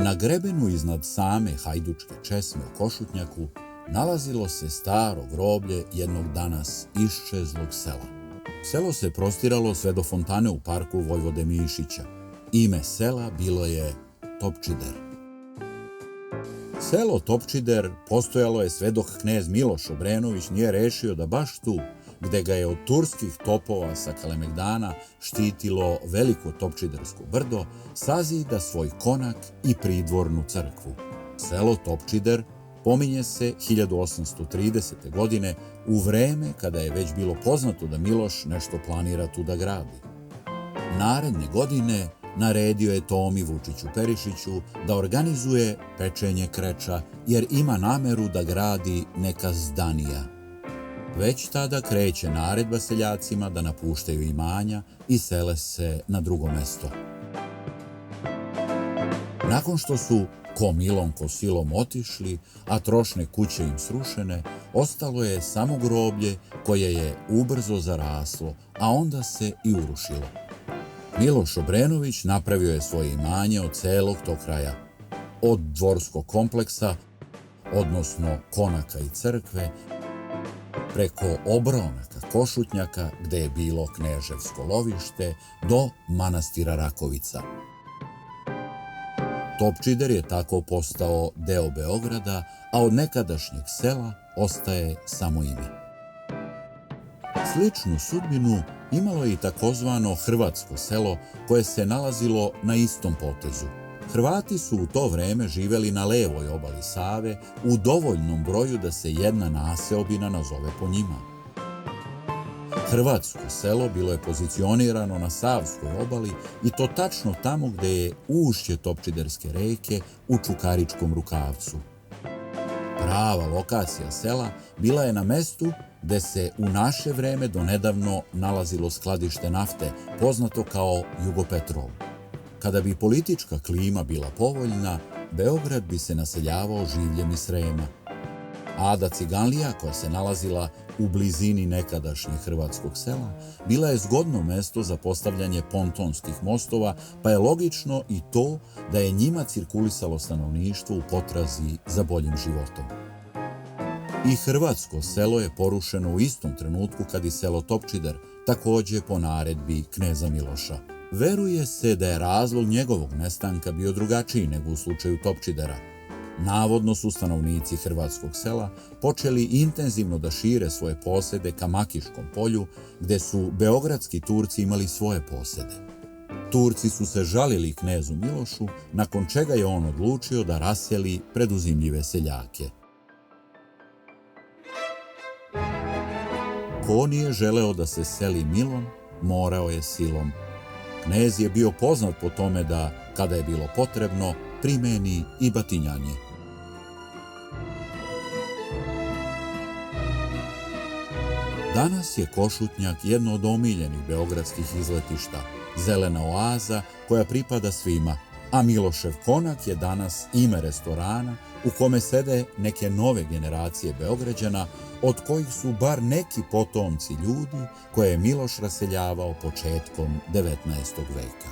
na grebenu iznad same hajdučke česme u Košutnjaku nalazilo se staro groblje jednog danas iščezlog sela. Selo se prostiralo sve do fontane u parku Vojvode Mišića. Ime sela bilo je Topčider. Selo Topčider postojalo je sve dok knez Miloš Obrenović nije rešio da baš tu, gde ga je od turskih topova sa Kalemegdana štitilo veliko Topčidersko brdo, sazida svoj konak i pridvornu crkvu. Selo Topčider pominje se 1830. godine u vreme kada je već bilo poznato da Miloš nešto planira tu da gradi. Naredne godine naredio je Tomi Vučiću Perišiću da organizuje pečenje kreča jer ima nameru da gradi neka zdanija. Već tada kreće naredba seljacima da napuštaju imanja i sele se na drugo mesto. Nakon što su ko milom ko silom otišli, a trošne kuće im srušene, ostalo je samo groblje koje je ubrzo zaraslo, a onda se i urušilo. Miloš Obrenović napravio je svoje imanje od celog tog kraja, od dvorskog kompleksa, odnosno konaka i crkve, preko obronaka Košutnjaka, gde je bilo kneževsko lovište, do manastira Rakovica. Topčider je tako postao deo Beograda, a od nekadašnjeg sela ostaje samo ime. Sličnu sudbinu imalo je i takozvano hrvatsko selo koje se nalazilo na istom potezu. Hrvati su u to vreme živeli na levoj obali Save u dovoljnom broju da se jedna naseobina nazove po njima. Hrvatsko selo bilo je pozicionirano na Savskoj obali i to tačno tamo gde je ušće Topčiderske reke u Čukaričkom rukavcu. Prava lokacija sela bila je na mestu gde se u naše vreme donedavno nalazilo skladište nafte, poznato kao Jugopetrol. Kada bi politička klima bila povoljna, Beograd bi se naseljavao življem iz Srema. Ada Ciganlija, koja se nalazila u blizini nekadašnjeg hrvatskog sela, bila je zgodno mesto za postavljanje pontonskih mostova, pa je logično i to da je njima cirkulisalo stanovništvo u potrazi za boljim životom. I hrvatsko selo je porušeno u istom trenutku kad i selo Topčider, takođe po naredbi kneza Miloša. Veruje se da je razlog njegovog nestanka bio drugačiji nego u slučaju Topčidera. Navodno su stanovnici hrvatskog sela počeli intenzivno da šire svoje posede ka Makiškom polju, gde su beogradski Turci imali svoje posede. Turci su se žalili knezu Milošu, nakon čega je on odlučio da raseli preduzimljive seljake. Ko nije želeo da se seli milom, morao je silom. Knez je bio poznat po tome da, kada je bilo potrebno, primeni i batinjanje. Danas je Košutnjak jedno od omiljenih beogradskih izletišta, zelena oaza koja pripada svima, a Milošev konak je danas ime restorana u kome sede neke nove generacije Beograđana, od kojih su bar neki potomci ljudi koje je Miloš raseljavao početkom 19. veka.